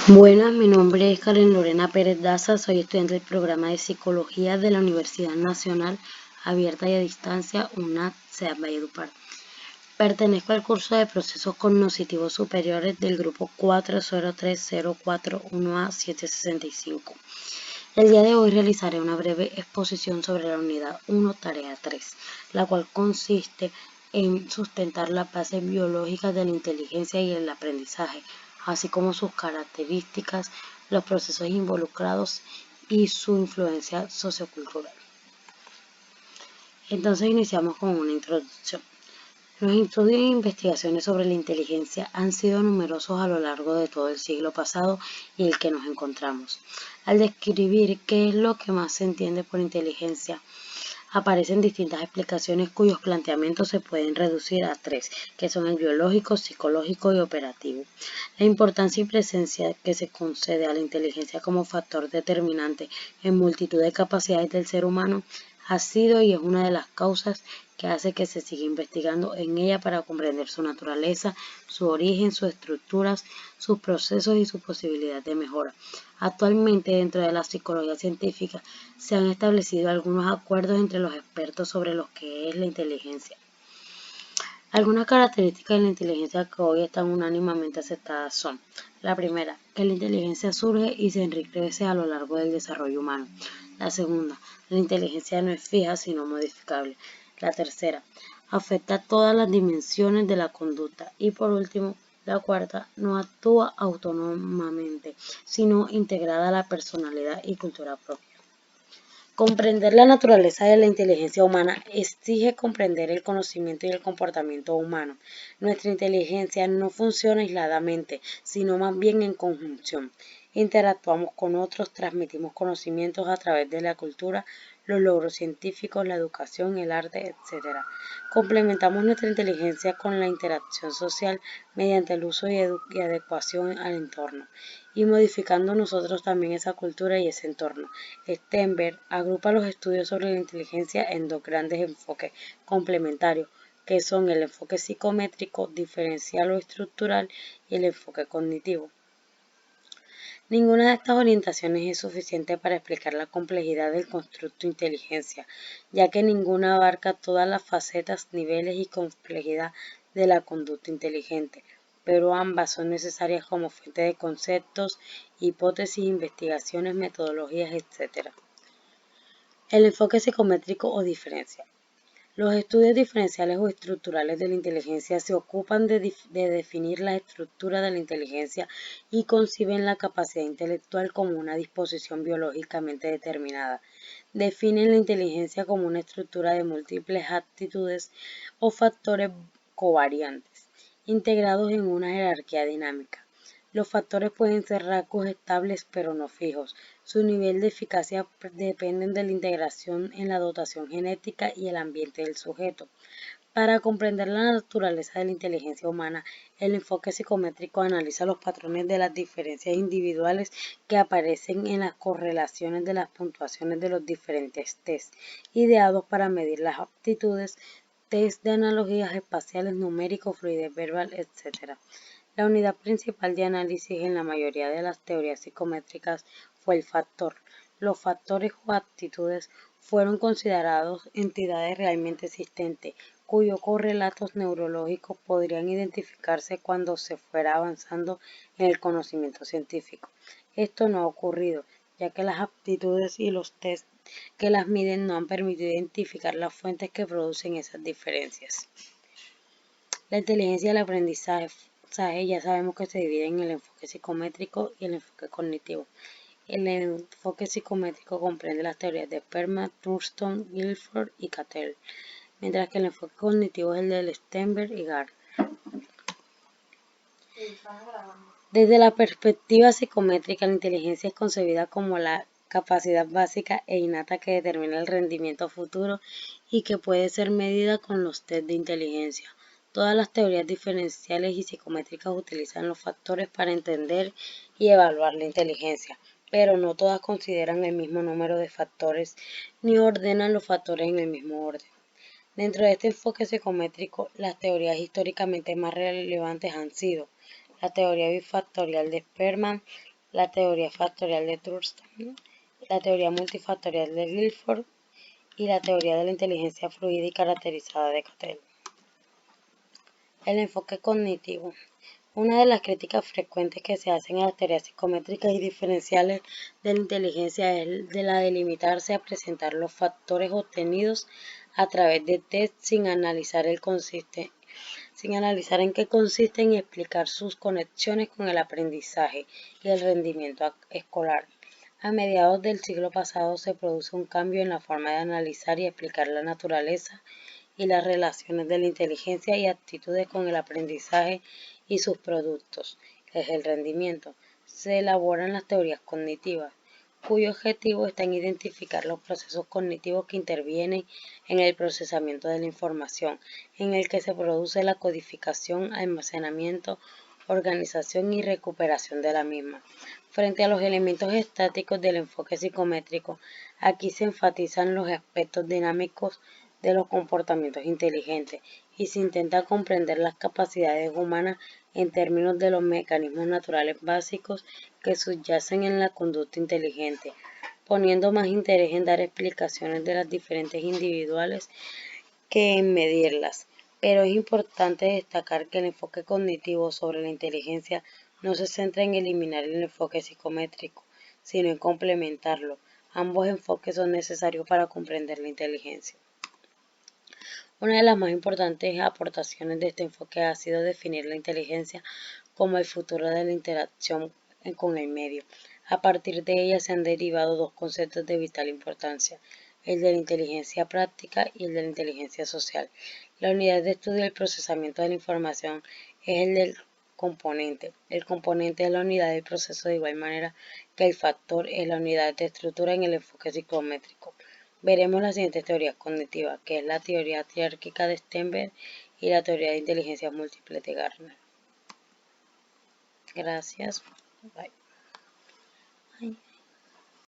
Buenas, mi nombre es Karen Lorena Pérez Daza, soy estudiante del programa de Psicología de la Universidad Nacional Abierta y a Distancia, UNAD, CEAP Valledupar. Pertenezco al curso de Procesos Cognitivos Superiores del grupo 4030401A765. El día de hoy realizaré una breve exposición sobre la unidad 1, tarea 3, la cual consiste en sustentar las bases biológicas de la inteligencia y el aprendizaje, así como sus características, los procesos involucrados y su influencia sociocultural. Entonces iniciamos con una introducción. Los estudios e investigaciones sobre la inteligencia han sido numerosos a lo largo de todo el siglo pasado y el que nos encontramos. Al describir qué es lo que más se entiende por inteligencia, aparecen distintas explicaciones cuyos planteamientos se pueden reducir a tres, que son el biológico, psicológico y operativo. La importancia y presencia que se concede a la inteligencia como factor determinante en multitud de capacidades del ser humano ha sido y es una de las causas que hace que se siga investigando en ella para comprender su naturaleza, su origen, sus estructuras, sus procesos y su posibilidad de mejora. Actualmente, dentro de la psicología científica, se han establecido algunos acuerdos entre los expertos sobre lo que es la inteligencia. Algunas características de la inteligencia que hoy están unánimemente aceptadas son: la primera, que la inteligencia surge y se enriquece a lo largo del desarrollo humano. La segunda, la inteligencia no es fija sino modificable. La tercera, afecta todas las dimensiones de la conducta. Y por último, la cuarta, no actúa autónomamente, sino integrada a la personalidad y cultura propia. Comprender la naturaleza de la inteligencia humana exige comprender el conocimiento y el comportamiento humano. Nuestra inteligencia no funciona aisladamente, sino más bien en conjunción. Interactuamos con otros, transmitimos conocimientos a través de la cultura, los logros científicos, la educación, el arte, etc. Complementamos nuestra inteligencia con la interacción social mediante el uso y adecuación al entorno, y modificando nosotros también esa cultura y ese entorno. Stenberg agrupa los estudios sobre la inteligencia en dos grandes enfoques complementarios, que son el enfoque psicométrico, diferencial o estructural, y el enfoque cognitivo. Ninguna de estas orientaciones es suficiente para explicar la complejidad del constructo inteligencia, ya que ninguna abarca todas las facetas, niveles y complejidad de la conducta inteligente, pero ambas son necesarias como fuente de conceptos, hipótesis, investigaciones, metodologías, etc. El enfoque psicométrico o diferencial. Los estudios diferenciales o estructurales de la inteligencia se ocupan de definir la estructura de la inteligencia y conciben la capacidad intelectual como una disposición biológicamente determinada. Definen la inteligencia como una estructura de múltiples actitudes o factores covariantes, integrados en una jerarquía dinámica. Los factores pueden ser rasgos estables pero no fijos. Su nivel de eficacia depende de la integración en la dotación genética y el ambiente del sujeto. Para comprender la naturaleza de la inteligencia humana, el enfoque psicométrico analiza los patrones de las diferencias individuales que aparecen en las correlaciones de las puntuaciones de los diferentes tests, ideados para medir las aptitudes, test de analogías espaciales, numéricos, fluidez verbal, etc. La unidad principal de análisis en la mayoría de las teorías psicométricas fue el factor. Los factores o actitudes fueron considerados entidades realmente existentes, cuyos correlatos neurológicos podrían identificarse cuando se fuera avanzando en el conocimiento científico. Esto no ha ocurrido, ya que las aptitudes y los tests que las miden no han permitido identificar las fuentes que producen esas diferencias. La inteligencia y el aprendizaje ya sabemos que se divide en el enfoque psicométrico y el enfoque cognitivo. El enfoque psicométrico comprende las teorías de Perlman, Thurston, Guilford y Cattell, mientras que el enfoque cognitivo es el de Stenberg y Gardner. Desde la perspectiva psicométrica, la inteligencia es concebida como la capacidad básica e innata que determina el rendimiento futuro y que puede ser medida con los test de inteligencia. Todas las teorías diferenciales y psicométricas utilizan los factores para entender y evaluar la inteligencia, pero no todas consideran el mismo número de factores ni ordenan los factores en el mismo orden. Dentro de este enfoque psicométrico, las teorías históricamente más relevantes han sido la teoría bifactorial de Perlman, la teoría factorial de Thurston, la teoría multifactorial de Guilford y la teoría de la inteligencia fluida y caracterizada de Cattell. El enfoque cognitivo. Una de las críticas frecuentes que se hacen a las teorías psicométricas y diferenciales de la inteligencia es de la de limitarse a presentar los factores obtenidos a través de test sin analizar en qué consisten y explicar sus conexiones con el aprendizaje y el rendimiento escolar. A mediados del siglo pasado se produce un cambio en la forma de analizar y explicar la naturaleza y las relaciones de la inteligencia y actitudes con el aprendizaje y sus productos, que es el rendimiento. Se elaboran las teorías cognitivas, cuyo objetivo está en identificar los procesos cognitivos que intervienen en el procesamiento de la información, en el que se produce la codificación, almacenamiento, organización y recuperación de la misma. Frente a los elementos estáticos del enfoque psicométrico, aquí se enfatizan los aspectos dinámicos de los comportamientos inteligentes y se intenta comprender las capacidades humanas en términos de los mecanismos naturales básicos que subyacen en la conducta inteligente, poniendo más interés en dar explicaciones de las diferentes individuales que en medirlas. Pero es importante destacar que el enfoque cognitivo sobre la inteligencia no se centra en eliminar el enfoque psicométrico, sino en complementarlo. Ambos enfoques son necesarios para comprender la inteligencia. Una de las más importantes aportaciones de este enfoque ha sido definir la inteligencia como el futuro de la interacción con el medio. A partir de ella se han derivado dos conceptos de vital importancia, el de la inteligencia práctica y el de la inteligencia social. La unidad de estudio del procesamiento de la información es el del componente. El componente es la unidad del proceso de igual manera que el factor es la unidad de estructura en el enfoque psicométrico. Veremos las siguientes teorías cognitivas, que es la teoría triárquica de Sternberg y la teoría de inteligencias múltiples de Gardner. Gracias. Bye.